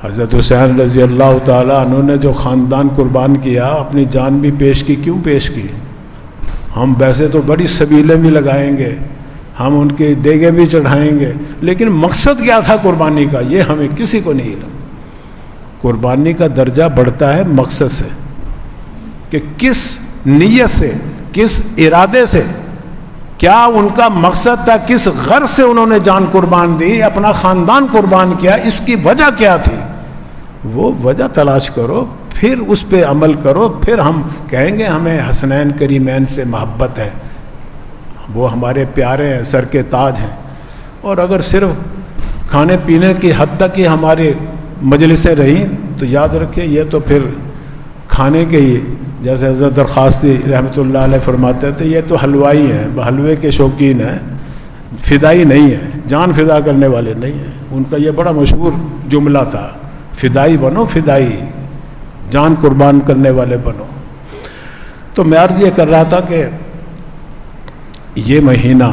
حضرت حسین رضی اللہ تعالیٰ عنہ نے جو خاندان قربان کیا، اپنی جان بھی پیش کی. کیوں پیش کی؟ ہم ویسے تو بڑی سبیلیں بھی لگائیں گے، ہم ان کی دیگیں بھی چڑھائیں گے، لیکن مقصد کیا تھا قربانی کا یہ ہمیں کسی کو نہیں علم. قربانی کا درجہ بڑھتا ہے مقصد سے، کہ کس نیت سے، کس ارادے سے، کیا ان کا مقصد تھا، کس غرض سے انہوں نے جان قربان دی، اپنا خاندان قربان کیا، اس کی وجہ کیا تھی. وہ وجہ تلاش کرو، پھر اس پہ عمل کرو، پھر ہم کہیں گے ہمیں حسنین کریمین سے محبت ہے، وہ ہمارے پیارے ہیں، سر کے تاج ہیں. اور اگر صرف کھانے پینے کی حد تک ہی ہماری مجلسیں رہیں تو یاد رکھیں یہ تو پھر کھانے کے ہی، جیسے حضرت درخواستی رحمۃ اللہ علیہ فرماتے تھے، یہ تو حلوائی ہیں، حلوے کے شوقین ہیں، فدائی نہیں ہیں، جان فدا کرنے والے نہیں ہیں. ان کا یہ بڑا مشہور جملہ تھا، فدائی بنو، فدائی، جان قربان کرنے والے بنو. تو میں عرض یہ کر رہا تھا کہ یہ مہینہ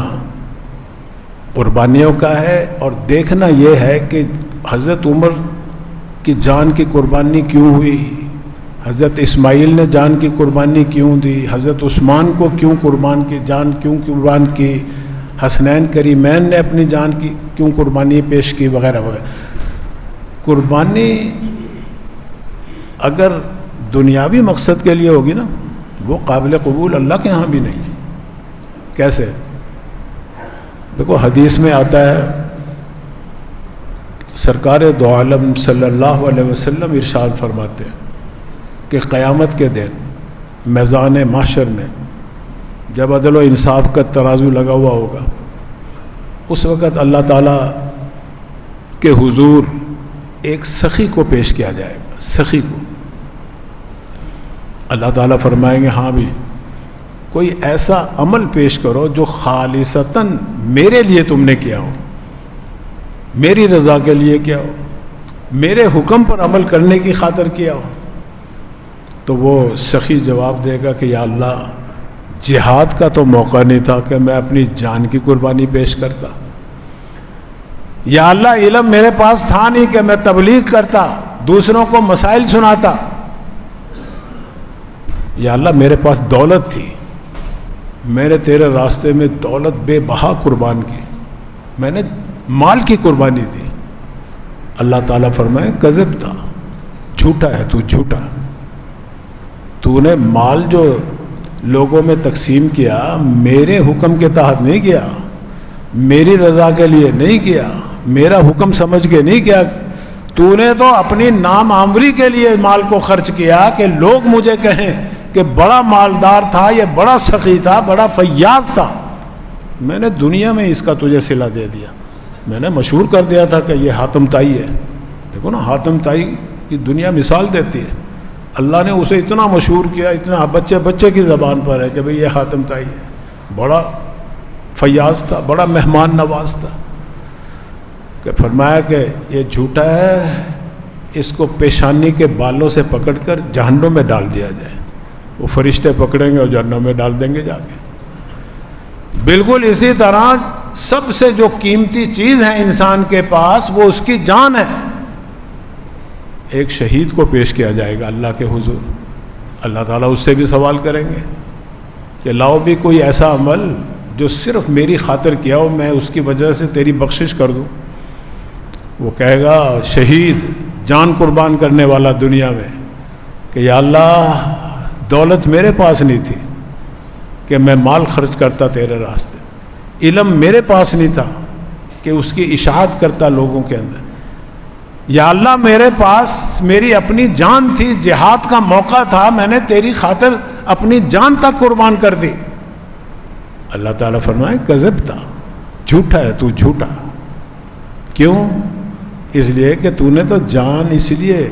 قربانیوں کا ہے، اور دیکھنا یہ ہے کہ حضرت عمر کی جان کی قربانی کیوں ہوئی، حضرت اسماعیل نے جان کی قربانی کیوں دی، حضرت عثمان کو کیوں قربان کی، جان کیوں قربان کی، حسنین کریمین نے اپنی جان کی کیوں قربانی پیش کی، وغیرہ وغیرہ. قربانی اگر دنیاوی مقصد کے لیے ہوگی نا، وہ قابل قبول اللہ کے ہاں بھی نہیں ہے. کیسے؟ دیکھو حدیث میں آتا ہے، سرکار دو عالم صلی اللہ علیہ وسلم ارشاد فرماتے ہیں کہ قیامت کے دن میدان محشر میں جب عدل و انصاف کا ترازو لگا ہوا ہوگا، اس وقت اللہ تعالیٰ کے حضور ایک سخی کو پیش کیا جائے گا. سخی کو اللہ تعالیٰ فرمائیں گے ہاں بھی کوئی ایسا عمل پیش کرو جو خالصتاً میرے لیے تم نے کیا ہو، میری رضا کے لیے کیا ہو، میرے حکم پر عمل کرنے کی خاطر کیا ہو. تو وہ سخی جواب دے گا کہ یا اللہ، جہاد کا تو موقع نہیں تھا کہ میں اپنی جان کی قربانی پیش کرتا. یا اللہ، علم میرے پاس تھا نہیں کہ میں تبلیغ کرتا، دوسروں کو مسائل سناتا. یا اللہ، میرے پاس دولت تھی، میں نے تیرے راستے میں دولت بے بہا قربان کی، میں نے مال کی قربانی دی. اللہ تعالیٰ فرمائے کذب تھا، جھوٹا ہے تو، جھوٹا. تو نے مال جو لوگوں میں تقسیم کیا میرے حکم کے تحت نہیں کیا، میری رضا کے لیے نہیں کیا، میرا حکم سمجھ کے نہیں کیا. تو نے تو اپنی نام آوری کے لیے مال کو خرچ کیا کہ لوگ مجھے کہیں کہ بڑا مالدار تھا، یہ بڑا سخی تھا، بڑا فیاض تھا. میں نے دنیا میں اس کا تجھے صلہ دے دیا، میں نے مشہور کر دیا تھا کہ یہ حاتم طائی ہے. دیکھو نا، حاتم طائی کی دنیا مثال دیتی ہے، اللہ نے اسے اتنا مشہور کیا، اتنا بچے بچے کی زبان پر ہے کہ بھئی یہ حاتم طائی ہے، بڑا فیاض تھا، بڑا مہمان نواز تھا. کہ فرمایا کہ یہ جھوٹا ہے، اس کو پیشانی کے بالوں سے پکڑ کر جہنم میں ڈال دیا جائے. وہ فرشتے پکڑیں گے اور جہنم میں ڈال دیں گے جا کے. بالکل اسی طرح سب سے جو قیمتی چیز ہے انسان کے پاس وہ اس کی جان ہے. ایک شہید کو پیش کیا جائے گا اللہ کے حضور، اللہ تعالیٰ اس سے بھی سوال کریں گے کہ لاؤ بھی کوئی ایسا عمل جو صرف میری خاطر کیا ہو، میں اس کی وجہ سے تیری بخشش کر دوں. وہ کہے گا شہید، جان قربان کرنے والا دنیا میں، کہ یا اللہ، دولت میرے پاس نہیں تھی کہ میں مال خرچ کرتا تیرے راستے، علم میرے پاس نہیں تھا کہ اس کی اشاعت کرتا لوگوں کے اندر. یا اللہ، میرے پاس میری اپنی جان تھی، جہاد کا موقع تھا، میں نے تیری خاطر اپنی جان تک قربان کر دی. اللہ تعالیٰ فرمائے کذب تھا، جھوٹا ہے تو، جھوٹا. کیوں؟ اس لیے کہ تو نے تو جان اس لیے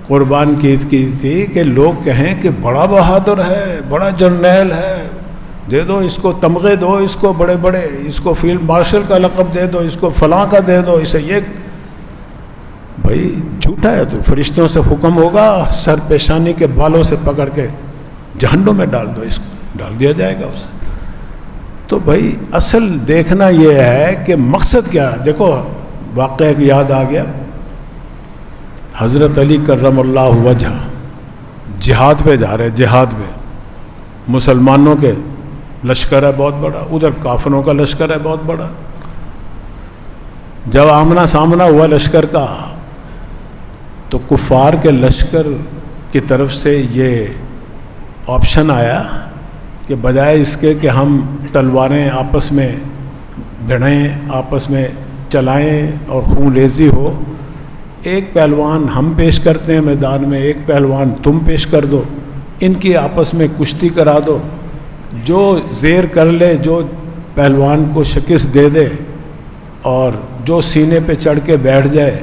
قربان کی تھی کہ لوگ کہیں کہ بڑا بہادر ہے، بڑا جرنیل ہے، دے دو اس کو تمغے، دو اس کو بڑے بڑے، اس کو فیلڈ مارشل کا لقب دے دو، اس کو فلاں کا دے دو، اسے یہ. بھائی جھوٹا ہے تو، فرشتوں سے حکم ہوگا سر پیشانی کے بالوں سے پکڑ کے جہنم میں ڈال دو، اس کو ڈال دیا جائے گا اسے. تو بھائی اصل دیکھنا یہ ہے کہ مقصد کیا ہے. دیکھو واقعہ ایک یاد آ گیا، حضرت علی کرم اللہ وجہ جہاد پہ جا رہے، جہاد میں مسلمانوں کے لشکر ہے بہت بڑا، ادھر کافروں کا لشکر ہے بہت بڑا. جب آمنا سامنا ہوا لشکر کا تو کفار کے لشکر کی طرف سے یہ آپشن آیا کہ بجائے اس کے کہ ہم تلواریں آپس میں بھڑیں، آپس میں چلائیں اور خون ریزی ہو، ایک پہلوان ہم پیش کرتے ہیں میدان میں، ایک پہلوان تم پیش کر دو، ان کی آپس میں کشتی کرا دو، جو زیر کر لے، جو پہلوان کو شکست دے دے اور جو سینے پہ چڑھ کے بیٹھ جائے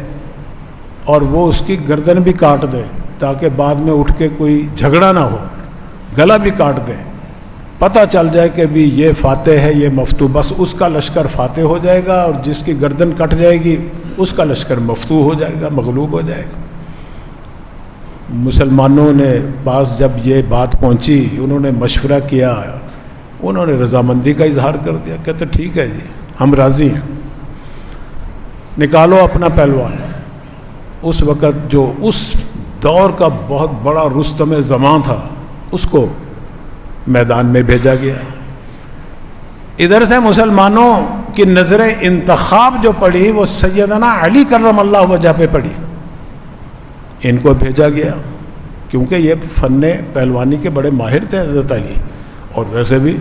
اور وہ اس کی گردن بھی کاٹ دے تاکہ بعد میں اٹھ کے کوئی جھگڑا نہ ہو، گلا بھی کاٹ دے، پتہ چل جائے کہ بھی یہ فاتح ہے یہ مفتوح، بس اس کا لشکر فاتح ہو جائے گا اور جس کی گردن کٹ جائے گی اس کا لشکر مفتوح ہو جائے گا، مغلوب ہو جائے گا. مسلمانوں نے پاس جب یہ بات پہنچی، انہوں نے مشورہ کیا، انہوں نے رضامندی کا اظہار کر دیا، کہتے ٹھیک ہے جی ہم راضی ہیں، نکالو اپنا پہلوان. اس وقت جو اس دور کا بہت بڑا رستم زمان تھا اس کو میدان میں بھیجا گیا. ادھر سے مسلمانوں کی نظر انتخاب جو پڑی وہ سیدنا علی کرم اللہ وجہ پہ پڑی، ان کو بھیجا گیا کیونکہ یہ فن پہلوانی کے بڑے ماہر تھے حضرت علی، اور ویسے بھی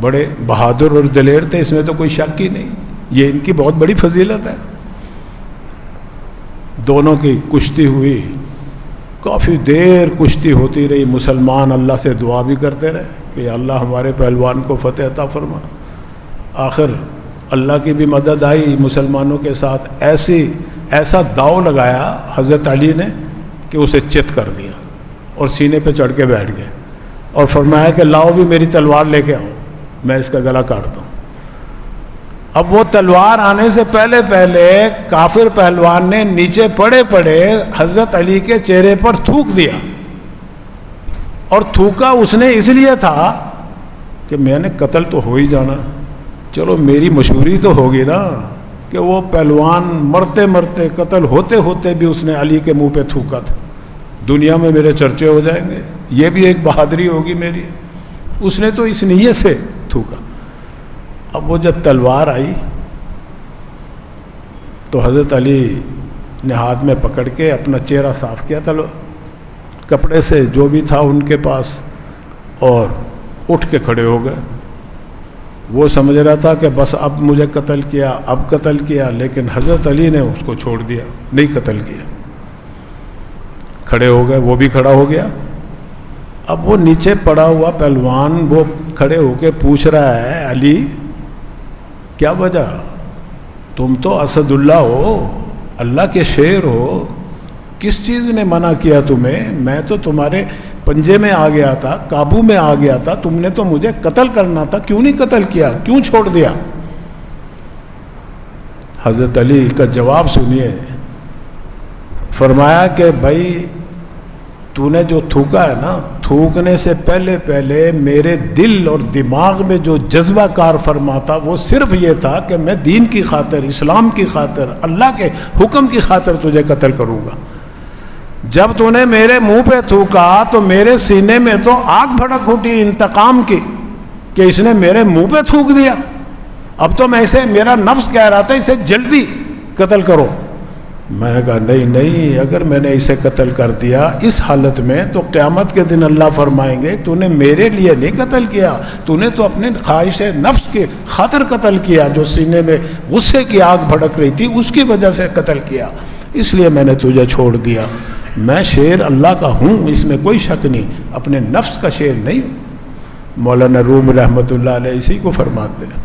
بڑے بہادر اور دلیر تھے، اس میں تو کوئی شک ہی نہیں، یہ ان کی بہت بڑی فضیلت ہے. دونوں کی کشتی ہوئی، کافی دیر کشتی ہوتی رہی، مسلمان اللہ سے دعا بھی کرتے رہے کہ اللہ ہمارے پہلوان کو فتح عطا فرما. آخر اللہ کی بھی مدد آئی مسلمانوں کے ساتھ، ایسا داؤ لگایا حضرت علی نے کہ اسے چت کر دیا اور سینے پہ چڑھ کے بیٹھ گئے اور فرمایا کہ لاؤ بھی میری تلوار لے کے آؤ، میں اس کا گلا کاٹتا ہوں. اب وہ تلوار آنے سے پہلے کافر پہلوان نے نیچے پڑے پڑے حضرت علی کے چہرے پر تھوک دیا، اور تھوکا اس نے اس لیے تھا کہ میں نے قتل تو ہو ہی جانا، چلو میری مشہوری تو ہوگی نا، کہ وہ پہلوان مرتے مرتے قتل ہوتے ہوتے بھی اس نے علی کے منہ پہ تھوکا تھا، دنیا میں میرے چرچے ہو جائیں گے، یہ بھی ایک بہادری ہوگی میری. اس نے تو اس نیت سے تھوکا. اب وہ جب تلوار آئی تو حضرت علی نے ہاتھ میں پکڑ کے اپنا چہرہ صاف کیا تلوار کپڑے سے جو بھی تھا ان کے پاس، اور اٹھ کے کھڑے ہو گئے. وہ سمجھ رہا تھا کہ بس اب مجھے قتل کیا، اب قتل کیا، لیکن حضرت علی نے اس کو چھوڑ دیا، نہیں قتل کیا. کھڑے ہو گئے، وہ بھی کھڑا ہو گیا. اب وہ نیچے پڑا ہوا پہلوان وہ کھڑے ہو کے پوچھ رہا ہے علی کیا وجہ، تم تو اسد اللہ ہو، اللہ کے شیر ہو، کس چیز نے منع کیا تمہیں؟ میں تو تمہارے پنجے میں آ گیا تھا، قابو میں آ گیا تھا، تم نے تو مجھے قتل کرنا تھا، کیوں نہیں قتل کیا، کیوں چھوڑ دیا؟ حضرت علی کا جواب سنیے. فرمایا کہ بھائی تو نے جو تھوکا ہے نا، تھوکنے سے پہلے میرے دل اور دماغ میں جو جذبہ کار فرما تھا وہ صرف یہ تھا کہ میں دین کی خاطر، اسلام کی خاطر، اللہ کے حکم کی خاطر تجھے قتل کروں گا. جب تو نے میرے منہ پہ تھوکا تو میرے سینے میں تو آگ بھڑک اٹھی انتقام کی کہ اس نے میرے منہ پہ تھوک دیا. اب تو میں اسے، میرا نفس کہہ رہا تھا اسے جلدی قتل کرو. میں نے کہا نہیں، اگر میں نے اسے قتل کر دیا اس حالت میں تو قیامت کے دن اللہ فرمائیں گے تو نے میرے لیے نہیں قتل کیا، تو نے تو اپنے خواہش نفس کے خاطر قتل کیا، جو سینے میں غصے کی آگ بھڑک رہی تھی اس کی وجہ سے قتل کیا، اس لیے میں نے تجھے چھوڑ دیا. میں شیر اللہ کا ہوں، اس میں کوئی شک نہیں، اپنے نفس کا شیر نہیں ہوں. مولانا روم رحمۃ اللہ علیہ اسی کو فرماتے ہیں.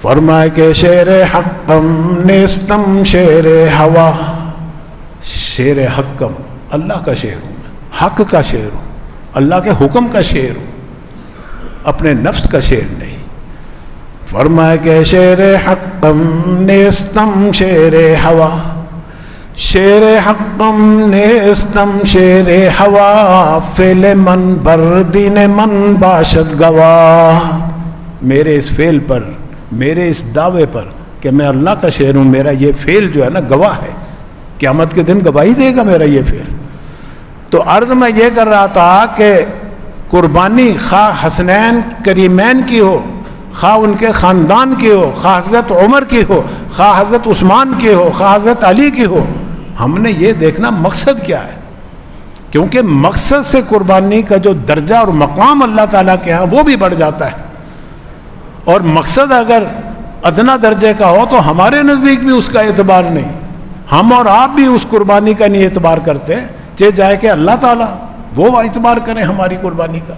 فرمائے کہ شیر حقم نیستم شیر ہوا، شیر حقم اللہ کا شیر ہوں، حق کا شیر ہوں، اللہ کے حکم کا شیر ہوں، اپنے نفس کا شیر نہیں. فرمائے کہ شیر حقم نیستم شیر ہوا، شیر حقم نیستم شیر ہوا، فعل من بر دین من باشد گواہ. میرے اس فعل پر، میرے اس دعوے پر کہ میں اللہ کا شیر ہوں، میرا یہ فعل جو ہے نا گواہ ہے قیامت کے دن گواہی دے گا میرا یہ پھر. تو عرض میں یہ کر رہا تھا کہ قربانی خواہ حسنین کریمین کی ہو، خواہ ان کے خاندان کی ہو، خواہ حضرت عمر کی ہو، خواہ حضرت عثمان کی ہو، خواہ حضرت علی کی ہو، ہم نے یہ دیکھنا مقصد کیا ہے. کیونکہ مقصد سے قربانی کا جو درجہ اور مقام اللہ تعالیٰ کے ہاں وہ بھی بڑھ جاتا ہے. اور مقصد اگر ادنا درجے کا ہو تو ہمارے نزدیک بھی اس کا اعتبار نہیں، ہم اور آپ بھی اس قربانی کا نہیں اعتبار کرتے، چاہے جائے کہ اللہ تعالیٰ وہ اعتبار کریں ہماری قربانی کا.